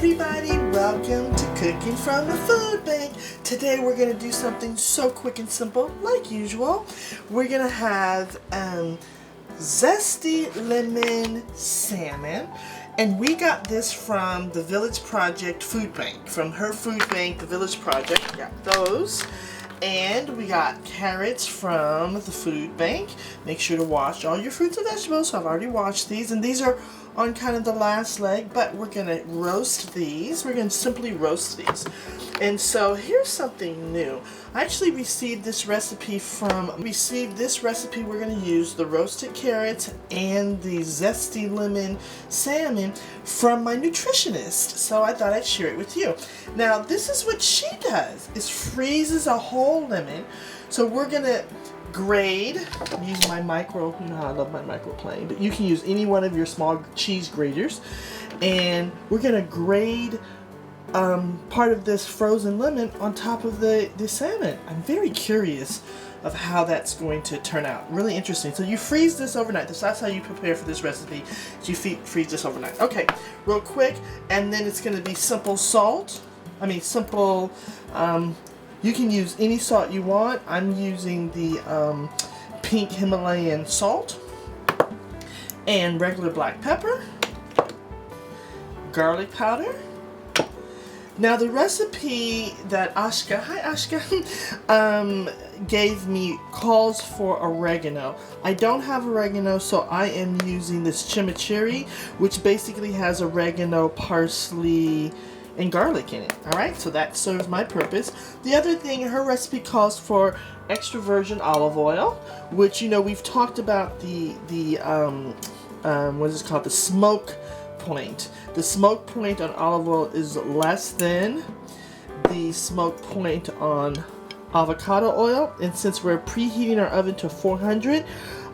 everybody, welcome to Cooking from the Food Bank. Today we're going to do something so quick and simple, like usual. We're going to have zesty lemon salmon, and we got this from the Village Project Food Bank. From her food bank, the Village Project, got those. And we got carrots from the food bank. Make sure to wash all your fruits and vegetables. So I've already washed these, and these are on kind of the last leg, but we're going to roast these. We're going to simply roast these. And so here's something new. I actually received this recipe. We're going to use the roasted carrots and the zesty lemon salmon from my nutritionist. So I thought I'd share it with you. Now this is what she does, is freezes a whole lemon. So we're going to grade. I'm using my micro. You know how I love my microplane, but you can use any one of your small cheese graters. And we're going to grade part of this frozen lemon on top of the salmon. I'm very curious of how that's going to turn out. Really interesting. So you freeze this overnight. That's how you prepare for this recipe. You freeze this overnight. Okay, real quick, and then it's going to be simple salt. You can use any salt you want. I'm using the pink Himalayan salt and regular black pepper, garlic powder. Now the recipe that Aska gave me calls for oregano. I don't have oregano, so I am using this chimichurri, which basically has oregano, parsley, and garlic in it. Alright, so that serves my purpose. The other thing, her recipe calls for extra virgin olive oil, which, you know, we've talked about the what is it called? The smoke point. The smoke point on olive oil is less than the smoke point on avocado oil, and since we're preheating our oven to 400,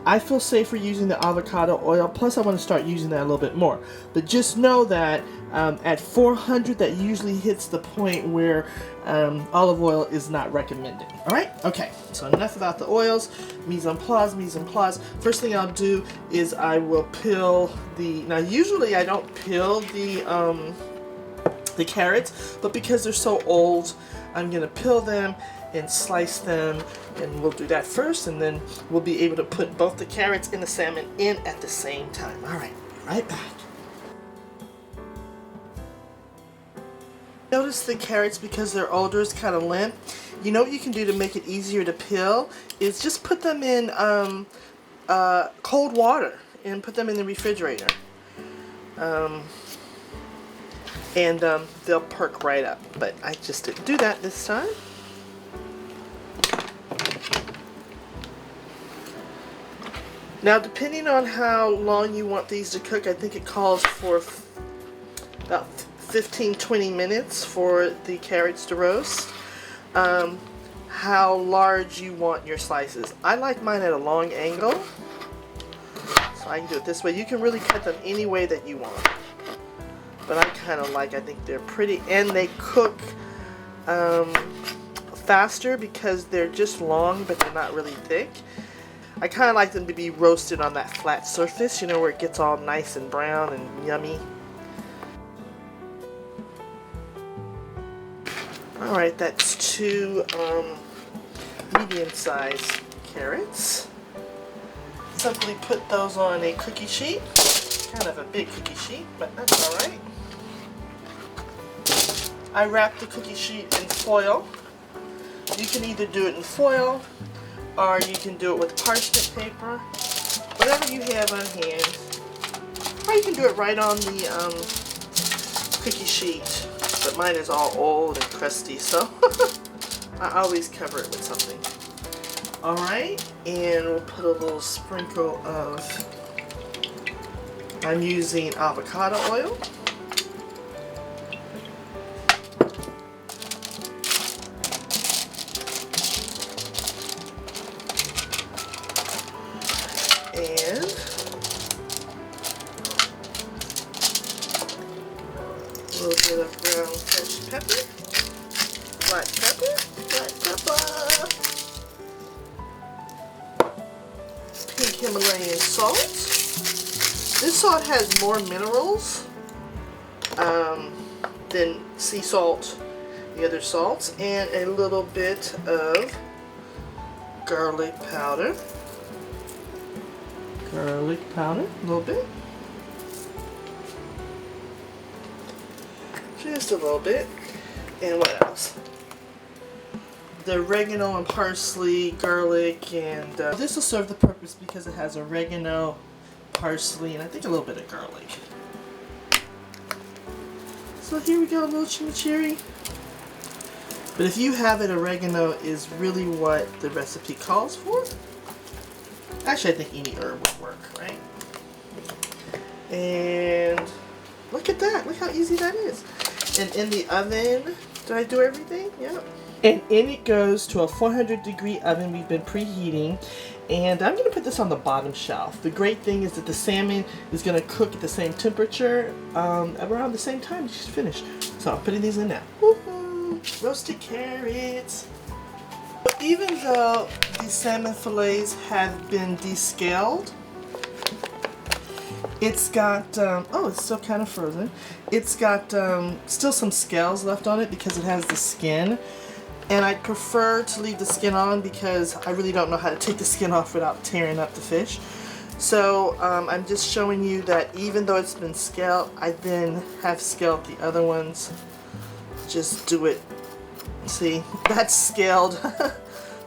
I feel safer using the avocado oil. Plus I want to start using that a little bit more, but just know that at 400 that usually hits the point where olive oil is not recommended. Alright, okay, so enough about the oils. Mise en place. First thing I'll do is I will peel now usually I don't peel the carrots, but because they're so old, I'm gonna peel them and slice them, and we'll do that first, and then we'll be able to put both the carrots and the salmon in at the same time. Alright, right back. Notice the carrots, because they're older, it's kind of limp. You know what you can do to make it easier to peel is just put them in cold water and put them in the refrigerator. They'll perk right up, but I just didn't do that this time. Now, depending on how long you want these to cook, I think it calls for about 15-20 minutes for the carrots to roast. How large you want your slices. I like mine at a long angle, so I can do it this way. You can really cut them any way that you want, but I think they're pretty, and they cook faster because they're just long, but they're not really thick. I kind of like them to be roasted on that flat surface, you know, where it gets all nice and brown and yummy. Alright, that's two medium-sized carrots. Simply put those on a cookie sheet. Kind of a big cookie sheet, but that's alright. I wrap the cookie sheet in foil. You can either do it in foil, or you can do it with parchment paper, whatever you have on hand, or you can do it right on the cookie sheet, but mine is all old and crusty, so I always cover it with something. Alright, and we'll put a little sprinkle of, I'm using avocado oil. And a little bit of ground fresh pepper, black pepper, pink Himalayan salt. This salt has more minerals then sea salt, the other salts, and a little bit of garlic powder. Garlic powder, a little bit. Just a little bit. And what else? The oregano and parsley, garlic, and this will serve the purpose because it has oregano, parsley, and I think a little bit of garlic. So here we go, a little chimichurri. But if you have it, oregano is really what the recipe calls for. Actually, I think any herb would work, right? And look at that. Look how easy that is. And in the oven, did I do everything? Yep. And in it goes to a 400-degree oven we've been preheating. And I'm going to put this on the bottom shelf. The great thing is that the salmon is going to cook at the same temperature around the same time as you finish. So I'm putting these in now. Woohoo! Roasted carrots. Even though these salmon fillets have been descaled, it's got, oh, it's still kind of frozen. It's got still some scales left on it because it has the skin. And I prefer to leave the skin on because I really don't know how to take the skin off without tearing up the fish. So I'm just showing you that even though it's been scaled, I then have scaled the other ones. Just do it. See, that's scaled.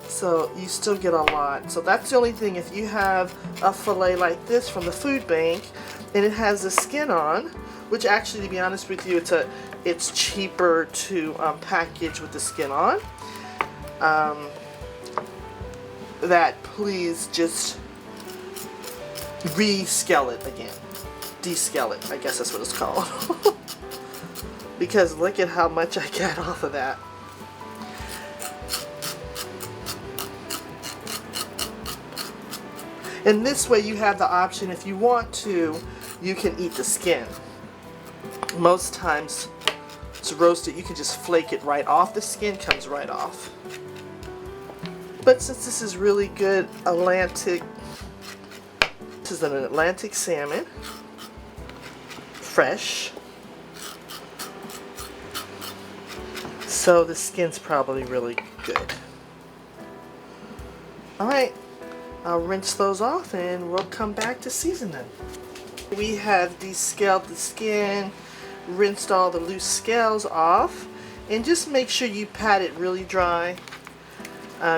So you still get a lot. So that's the only thing. If you have a fillet like this from the food bank and it has the skin on, which actually, to be honest with you, it's cheaper to package with the skin on, that please just re-scale it again. Descale it, I guess that's what it's called. Because look at how much I get off of that. And this way you have the option, if you want to, you can eat the skin. Most times to roast it, you can just flake it right off. The skin comes right off. But since this is really good Atlantic, this is an Atlantic salmon, fresh. So the skin's probably really good. Alright. I'll rinse those off and we'll come back to season them. We have descaled the skin, rinsed all the loose scales off, and just make sure you pat it really dry.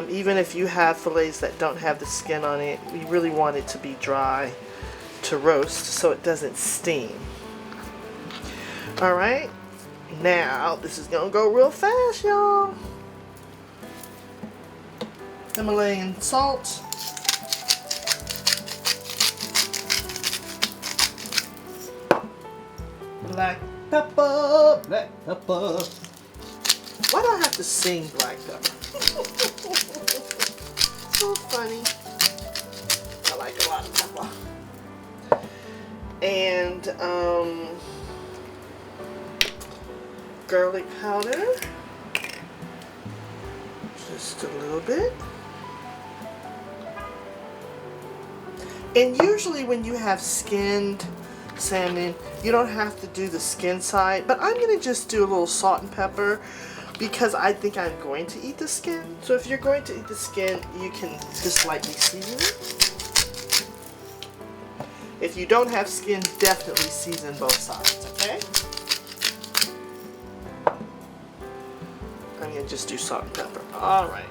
Even if you have fillets that don't have the skin on it, we really want it to be dry to roast so it doesn't steam. Alright, now this is gonna go real fast, y'all. Himalayan salt. Black pepper, black pepper. Why do I have to sing black pepper? So funny. I like a lot of pepper. And garlic powder. Just a little bit. And usually when you have skinned salmon, you don't have to do the skin side, but I'm going to just do a little salt and pepper because I think I'm going to eat the skin. So if you're going to eat the skin, you can just lightly season it. If you don't have skin, definitely season both sides, okay? I'm going to just do salt and pepper. Alright.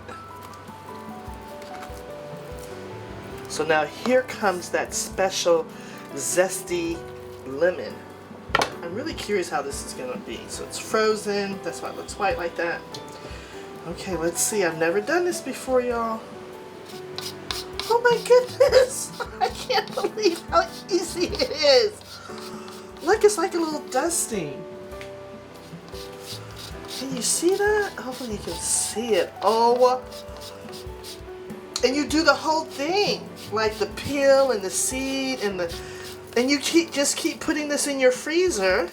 So now here comes that special zesty lemon. I'm really curious how this is gonna be. So it's frozen, that's why it looks white like that. Okay, let's see. I've never done this before, y'all. Oh my goodness! I can't believe how easy it is. Look, it's like a little dusting. Can you see that? Hopefully you can see it. Oh, and you do the whole thing, like the peel and the seed and you just keep putting this in your freezer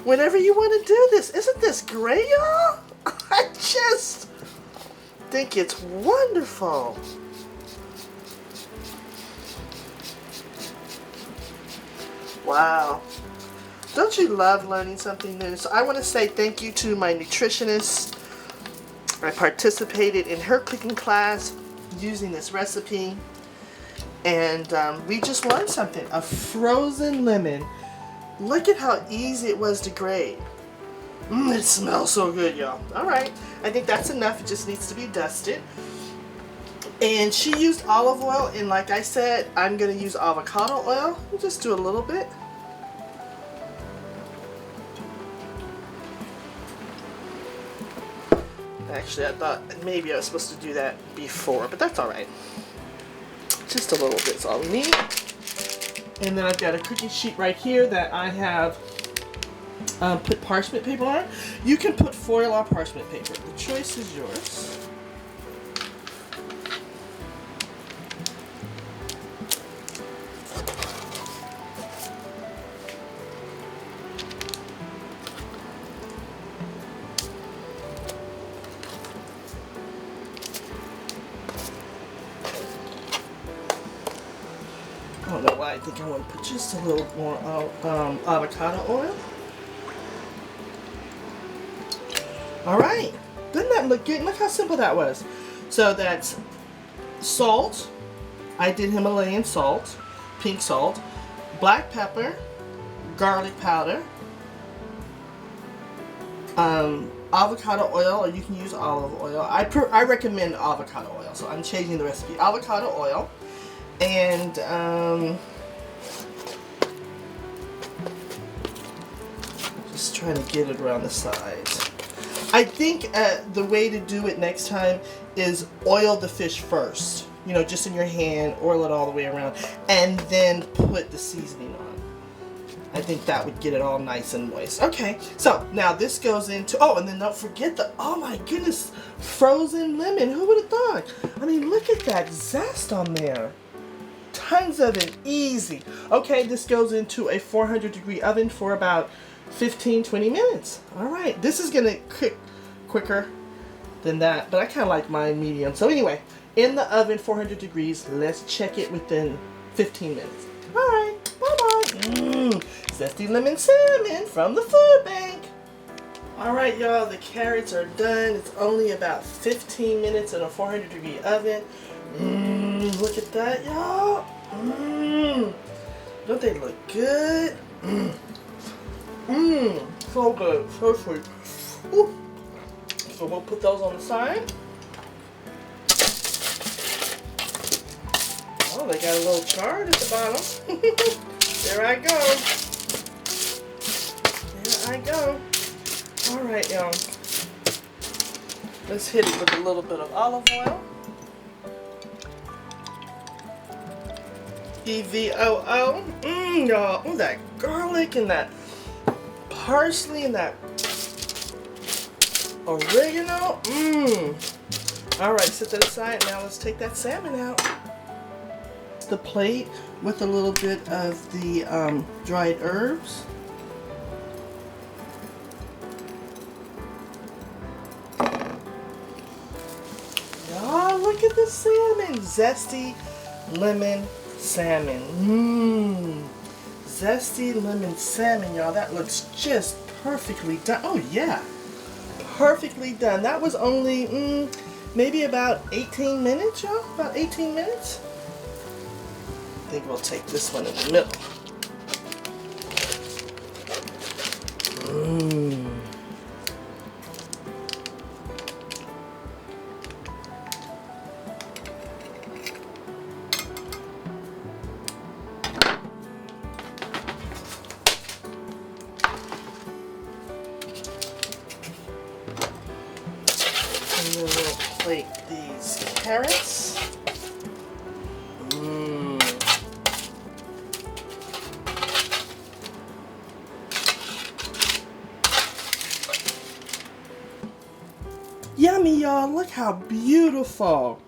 whenever you want to do this. Isn't this great, y'all? I just think it's wonderful. Wow. Don't you love learning something new? So I want to say thank you to my nutritionist. I participated in her cooking class using this recipe, and we just learned something. A frozen lemon. Look at how easy it was to grate. It smells so good, y'all. Alright, I think that's enough. It just needs to be dusted. And she used olive oil, and like I said, I'm going to use avocado oil. We'll just do a little bit. Actually, I thought maybe I was supposed to do that before, but that's alright. Just a little bit's all we need. And then I've got a cookie sheet right here that I have put parchment paper on. You can put foil or parchment paper. The choice is yours. I don't know why. I think I want to put just a little more avocado oil. Alright. Doesn't that look good? Look how simple that was. So that's salt. I did Himalayan salt. Pink salt. Black pepper. Garlic powder. Avocado oil, or you can use olive oil. I recommend avocado oil, so I'm changing the recipe. Avocado oil. And just trying to get it around the sides. I think the way to do it next time is oil the fish first. You know, just in your hand, oil it all the way around, and then put the seasoning on. I think that would get it all nice and moist. Okay, so now this goes into, oh, and then don't forget the, oh my goodness, frozen lemon. Who would have thought? I mean, look at that zest on there. Tons of it, easy. Okay, this goes into a 400-degree oven for about 15-20 minutes. Alright, this is gonna cook quicker than that, but I kind of like mine medium. So anyway, in the oven, 400 degrees. Let's check it within 15 minutes. Alright, bye-bye. Zesty lemon salmon from the food bank. Alright, y'all, the carrots are done. It's only about 15 minutes in a 400-degree oven. Look at that, y'all. Don't they look good? So good, so sweet. Ooh. So we'll put those on the side. Oh, they got a little chard at the bottom. There I go. There I go. Alright, y'all. Let's hit it with a little bit of olive oil. EVOO. Y'all. Oh, that garlic and that parsley and that oregano. Alright, set that aside. Now let's take that salmon out. The plate with a little bit of the dried herbs. Y'all, look at the salmon. Zesty lemon salmon. Zesty lemon salmon, y'all. That looks just perfectly done. Oh yeah, perfectly done. That was only maybe about 18 minutes, y'all. About 18 minutes. I think we'll take this one in the middle. And then we'll plate these carrots. Yummy, y'all. Look how beautiful.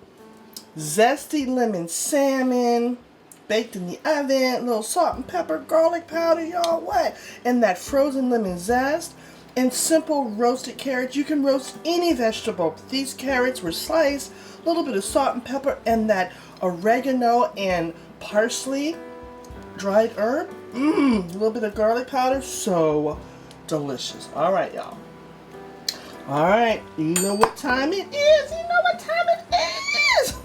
Zesty lemon salmon, baked in the oven, little salt and pepper, garlic powder, y'all. What? And that frozen lemon zest and simple roasted carrots. You can roast any vegetable. These carrots were sliced, a little bit of salt and pepper, and that oregano and parsley. dried herb. A little bit of garlic powder. So delicious. All right, y'all. All right, you know what time it is. You know what time it is.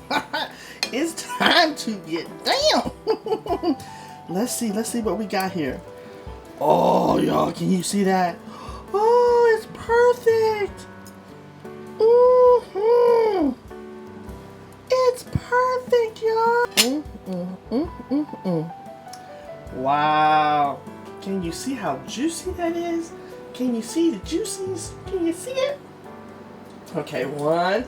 It's time to get down. Let's see what we got here. Oh, y'all, can you see that? Oh, it's perfect. It's perfect, y'all. Wow. Can you see how juicy that is? Can you see the juices? Can you see it? Okay, 1,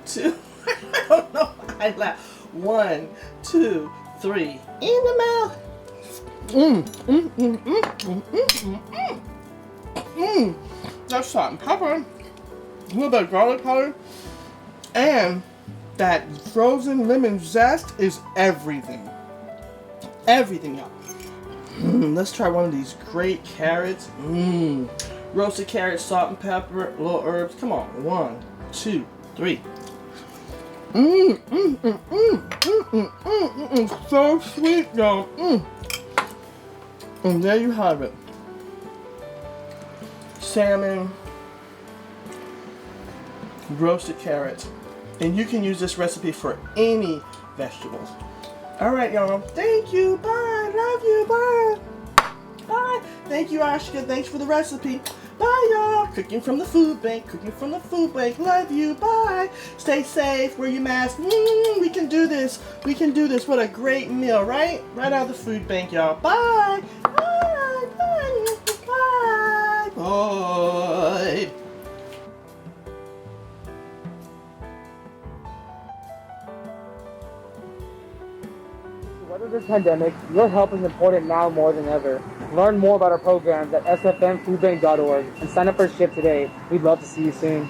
2. I don't know why I laugh. 1, 2, 3. In the mouth. That's salt and pepper. A little bit of garlic powder. And that frozen lemon zest is everything. Everything, y'all. Let's try one of these great carrots. Roasted carrots, salt and pepper, little herbs. Come on. 1, 2, 3. So sweet, y'all. And there you have it. Salmon, roasted carrots. And you can use this recipe for any vegetables. Alright, y'all. Thank you. Bye. Love you. Bye. Bye. Thank you, Aska. Thanks for the recipe. Bye, y'all. Cooking from the food bank. Cooking from the food bank. Love you. Bye. Stay safe. Wear your mask. We can do this. We can do this. What a great meal, right? Right out of the food bank, y'all. Bye. Bye. Bye. Bye. Bye. Weather this pandemic, your help is important now more than ever. Learn more about our programs at sfmfoodbank.org and sign up for a shift today. We'd love to see you soon.